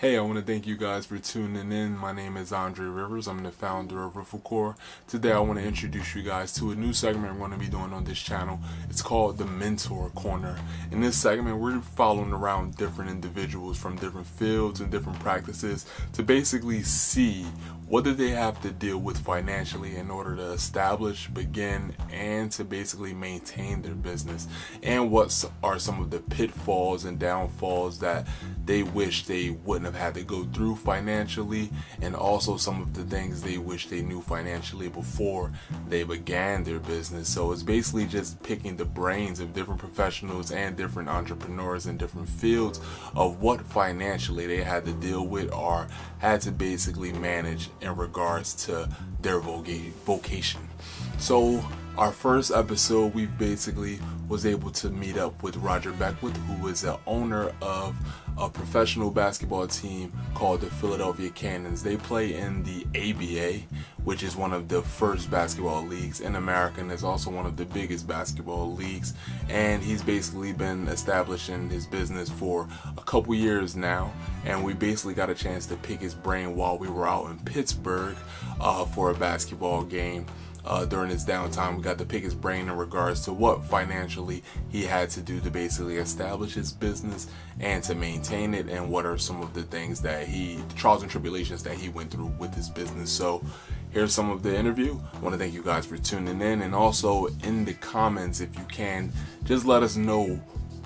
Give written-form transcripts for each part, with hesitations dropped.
Hey, I want to thank you guys for tuning in. My name is Andre Rivers. I'm the founder of RIFL Corp. Today I want to introduce you guys to a new segment we're going to be doing on this channel. It's called the Mentor Corner. In this segment, we're following around different individuals from different fields and different practices to basically see what do they have to deal with financially in order to establish, begin, and to basically maintain their business, and what are some of the pitfalls and downfalls that they wish they wouldn't have had to go through financially, and also some of the things they wish they knew financially before they began their business. So it's basically just picking the brains of different professionals and different entrepreneurs in different fields of what financially they had to deal with or had to basically manage in regards to their vocation. So our first episode, we basically was able to meet up with Roger Beckwith, who is the owner of a professional basketball team called the Philadelphia Cannons. They play in the ABA, which is one of the first basketball leagues in America, and is also one of the biggest basketball leagues. And he's basically been establishing his business for a couple years now, and we basically got a chance to pick his brain while we were out in Pittsburgh for a basketball game. During his downtime, we got to pick his brain in regards to what financially he had to do to basically establish his business and to maintain it, and what are some of the things that the trials and tribulations that he went through with his business. So here's some of the interview. I want to thank you guys for tuning in, and also in the comments, if you can, just let us know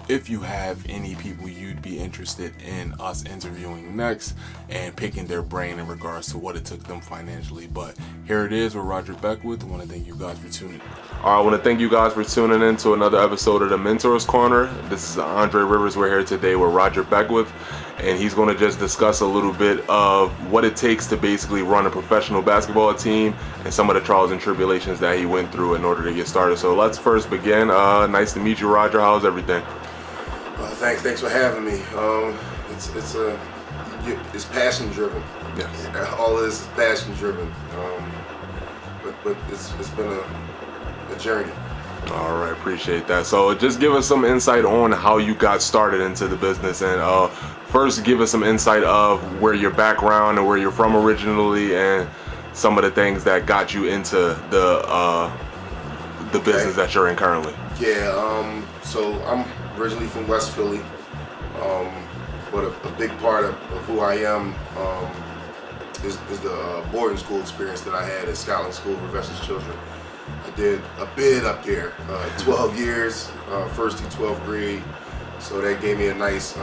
if you have any people you'd be interested in us interviewing next and picking their brain in regards to what it took them financially. But here it is with Roger Beckwith. I want to thank you guys for tuning in. All right, I want to thank you guys for tuning in to another episode of the Mentors Corner. This is Andre Rivers. We're here today with Roger Beckwith, and he's going to just discuss a little bit of what it takes to basically run a professional basketball team and some of the trials and tribulations that he went through in order to get started. So let's first begin. Nice to meet you, Roger. How's everything? Thanks for having me. It's passion driven. Yes. All this is passion driven. But it's been a journey. All right, appreciate that. So just give us some insight on how you got started into the business, and first give us some insight of where your background and where you're from originally, and some of the things that got you into the business that you're in currently. Yeah. So I'm originally from West Philly, but a big part of who I am is the boarding school experience that I had at Scotland School for Veterans Children. I did a bid up there, 12 years, first through 12th grade, so that gave me a nice,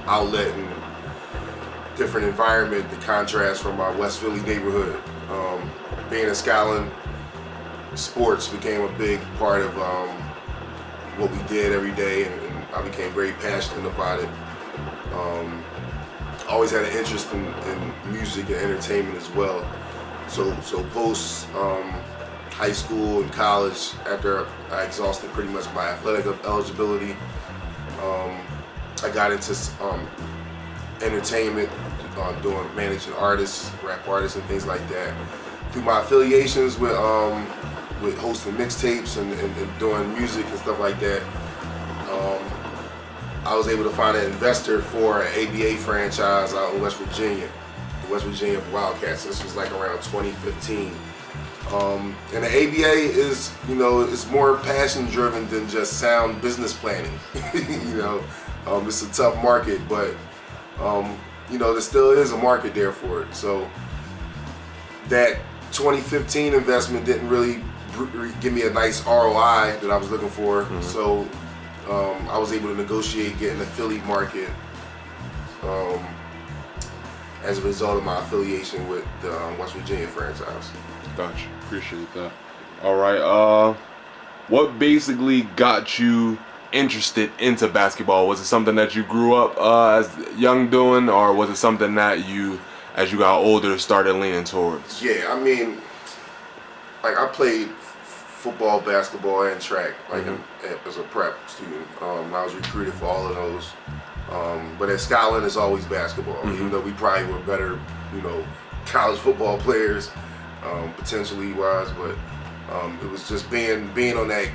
outlet and different environment, the contrast from my West Philly neighborhood. Being in Scotland, sports became a big part of what we did every day, and I became very passionate about it. Always had an interest in music and entertainment as well. So post high school and college, after I exhausted pretty much my athletic eligibility, I got into entertainment, managing artists, rap artists, and things like that. Through my affiliations with hosting mixtapes and doing music and stuff like that, I was able to find an investor for an ABA franchise out in West Virginia, the West Virginia Wildcats. This was like around 2015. And the ABA is, it's more passion driven than just sound business planning. It's a tough market, but there still is a market there for it. So that 2015 investment didn't really give me a nice ROI that I was looking for. Mm-hmm. So I was able to negotiate getting the Philly market as a result of my affiliation with the West Virginia franchise. Gotcha. Appreciate that. All right. What basically got you interested into basketball? Was it something that you grew up as young doing, or was it something that you, as you got older, started leaning towards? Yeah, I played football, basketball, and track, as a prep student. I was recruited for all of those. But at Scotland, it's always basketball. Even though we probably were better, college football players, potentially wise, but it was just being on that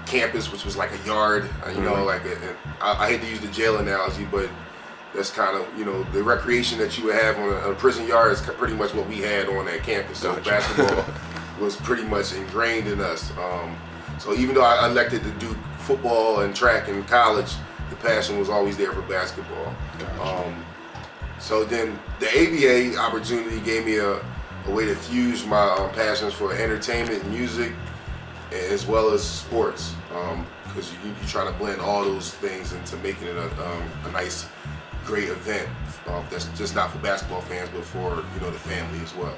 campus, which was like a yard. I hate to use the jail analogy, but That's kind of, the recreation that you would have on a prison yard is pretty much what we had on that campus. So basketball was pretty much ingrained in us. So even though I elected to do football and track in college, the passion was always there for basketball. So then the ABA opportunity gave me a way to fuse my passions for entertainment and music, as well as sports, because you try to blend all those things into making it a nice, great event that's just not for basketball fans, but for the family as well.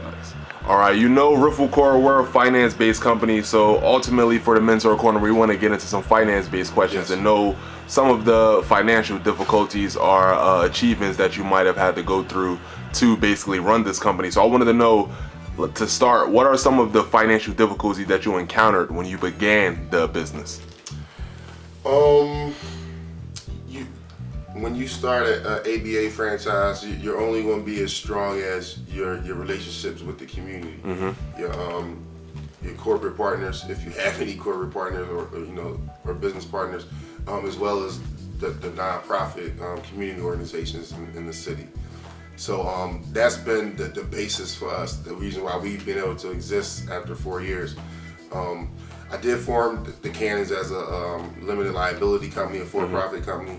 Nice. All right, RIFL Corp, we're a finance-based company, so ultimately for the Mentor Corner, we want to get into some finance-based questions and know some of the financial difficulties or achievements that you might have had to go through to basically run this company. So I wanted to know, to start, what are some of the financial difficulties that you encountered when you began the business? When you start an ABA franchise, you're only going to be as strong as your relationships with the community. Your corporate partners, if you have any corporate partners or business partners, as well as the nonprofit community organizations in the city. So that's been the basis for us, the reason why we've been able to exist after 4 years. I did form the Cannons as a limited liability company, a for-profit company.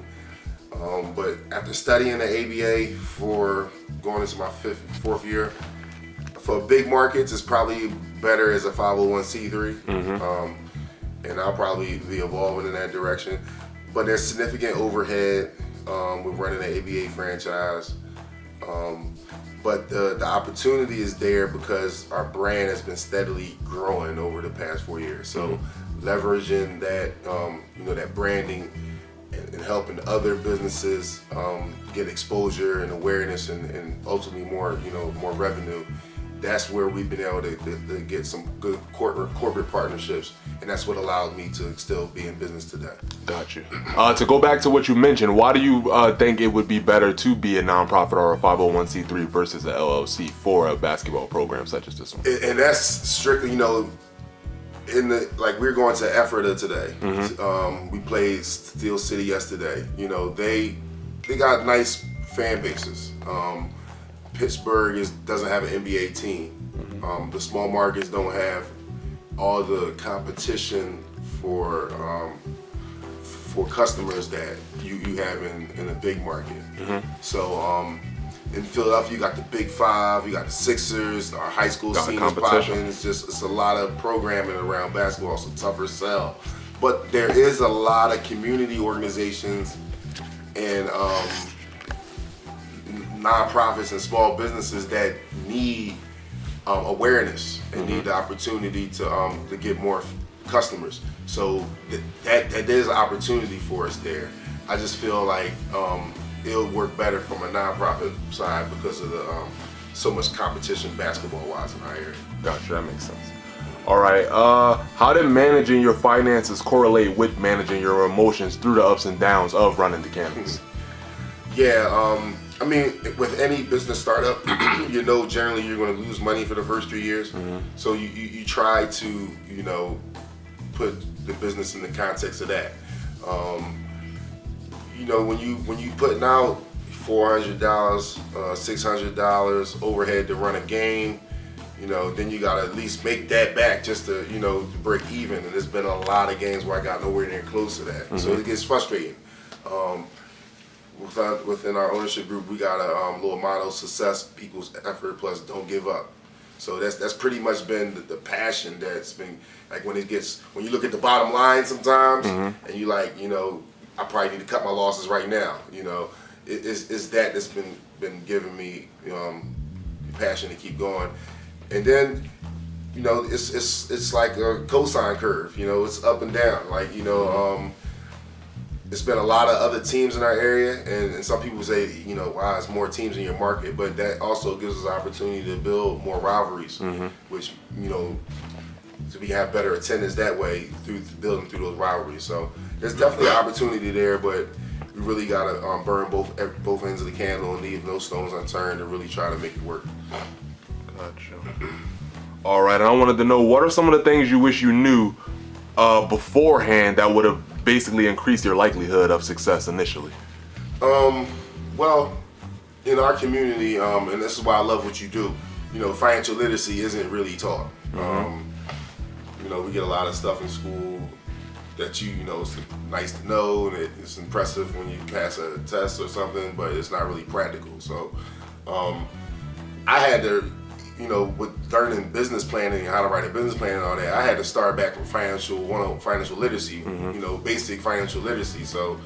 But after studying the ABA for going into my fourth year, for big markets, it's probably better as a 501c3. And I'll probably be evolving in that direction. But there's significant overhead with running an ABA franchise. But the opportunity is there because our brand has been steadily growing over the past 4 years. So leveraging that, that branding and helping other businesses get exposure and awareness and ultimately more revenue. That's where we've been able to get some good corporate partnerships, and that's what allowed me to still be in business today. Got you. To go back to what you mentioned, why do you think it would be better to be a nonprofit or a 501c3 versus an LLC for a basketball program such as this one? And that's strictly, we're going to Ephrata today. We played Steel City yesterday. They got nice fan bases. Pittsburgh doesn't have an NBA team. The small markets don't have all the competition for customers that you have in a big market. So in Philadelphia, you got the Big Five, you got the Sixers, our high school seniors popping. It's a lot of programming around basketball, so tougher sell. But there is a lot of community organizations and nonprofits and small businesses that need awareness and need the opportunity to get more customers. So that there's an opportunity for us there. I just feel like it'll work better from a nonprofit side because of the so much competition basketball-wise in our area. Gotcha, that makes sense. All right, how did managing your finances correlate with managing your emotions through the ups and downs of running the Cannons? I mean, with any business startup, generally you're going to lose money for the first 3 years. So you try to, put the business in the context of that. When you putting out $400, $600 overhead to run a game, then you gotta at least make that back just to, to break even. And there's been a lot of games where I got nowhere near close to that. So it gets frustrating. Within our ownership group, we got a little motto: success equals effort plus don't give up. So that's pretty much been the passion that's been, like, when you look at the bottom line sometimes, and you like, I probably need to cut my losses right now. It's that's been giving me passion to keep going. And then, it's like a cosine curve. It's up and down. Like, it's been a lot of other teams in our area, and some people say, wow, it's more teams in your market, but that also gives us an opportunity to build more rivalries, which, so we have better attendance that way through building through those rivalries. So there's definitely an opportunity there, but we really got to burn both ends of the candle and leave no stones unturned to really try to make it work. Gotcha. All right, and I wanted to know, what are some of the things you wish you knew beforehand that would have basically increased your likelihood of success initially? Well, in our community, and this is why I love what you do, financial literacy isn't really taught. We get a lot of stuff in school that it's nice to know, and it's impressive when you pass a test or something, but it's not really practical. So I had to, with learning business planning and how to write a business plan and all that, I had to start back with financial literacy, basic financial literacy. So,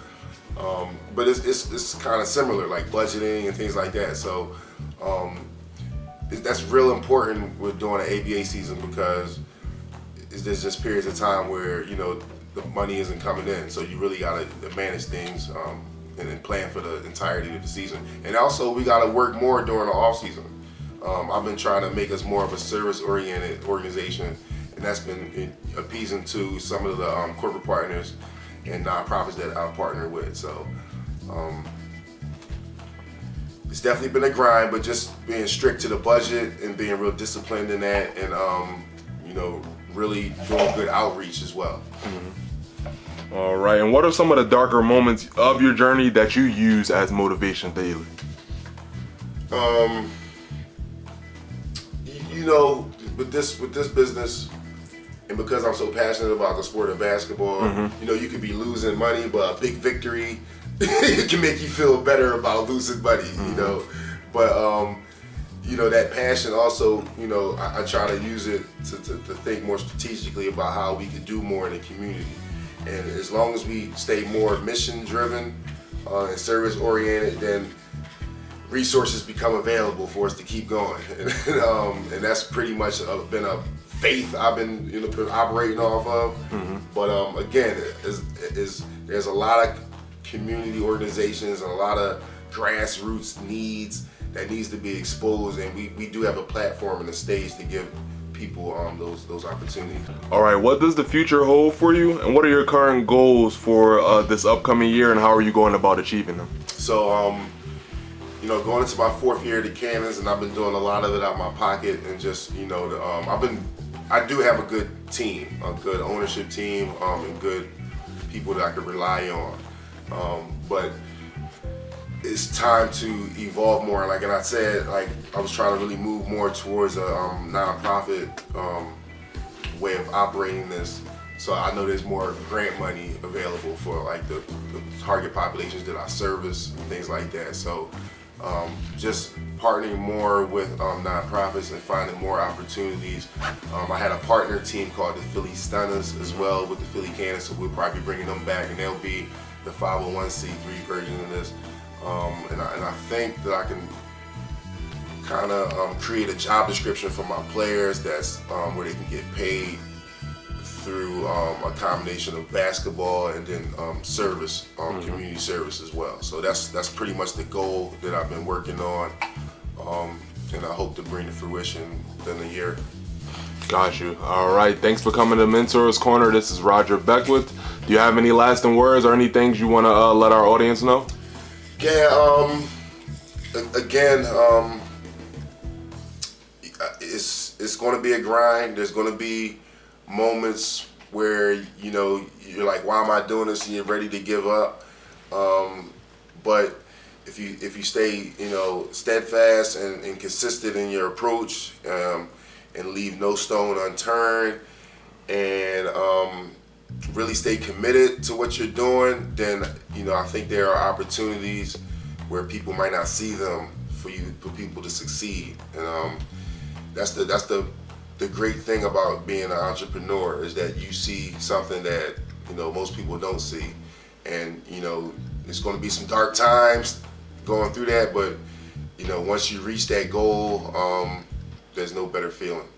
but it's kind of similar, like budgeting and things like that. So that's real important with doing an ABA season, because there's just periods of time where the money isn't coming in, so you really got to manage things and then plan for the entirety of the season. And also, we got to work more during the off season. I've been trying to make us more of a service-oriented organization, and that's been appeasing to some of the corporate partners and nonprofits that I partner with. So it's definitely been a grind, but just being strict to the budget and being real disciplined in that, and really doing good outreach as well. All right, and what are some of the darker moments of your journey that you use as motivation daily? With this business, and because I'm so passionate about the sport of basketball, you could be losing money, but a big victory it can make you feel better about losing money, But that passion also, I try to use it to think more strategically about how we could do more in the community. And as long as we stay more mission driven and service oriented, then resources become available for us to keep going. And that's pretty much been a faith I've been operating off of. But again, there's a lot of community organizations and a lot of grassroots needs that needs to be exposed, and we do have a platform and a stage to give people those opportunities. All right, what does the future hold for you, and what are your current goals for this upcoming year, and how are you going about achieving them? So going into my 4th year at the Cannons, and I've been doing a lot of it out of my pocket, and just I do have a good team, a good ownership team, and good people that I can rely on, but it's time to evolve more. And I said, I was trying to really move more towards a nonprofit way of operating this. So I know there's more grant money available for the target populations that I service and things like that. So just partnering more with nonprofits and finding more opportunities. I had a partner team called the Philly Stunners as well with the Philly Cannons, so we'll probably be bringing them back, and they'll be the 501c3 version of this. And I think that I can kind of create a job description for my players that's where they can get paid through a combination of basketball and then service, community service as well. So that's pretty much the goal that I've been working on, and I hope to bring to fruition within a year. Got you. All right, thanks for coming to Mentors Corner. This is Roger Beckwith. Do you have any lasting words or any things you want to let our audience know? Yeah, again, it's going to be a grind. There's going to be moments where you're like, why am I doing this, and you're ready to give up. But if you stay steadfast and consistent in your approach, and leave no stone unturned, and really stay committed to what you're doing, then I think there are opportunities where people might not see them for people to succeed. And that's the great thing about being an entrepreneur, is that you see something that most people don't see. And it's going to be some dark times going through that, but once you reach that goal, there's no better feeling.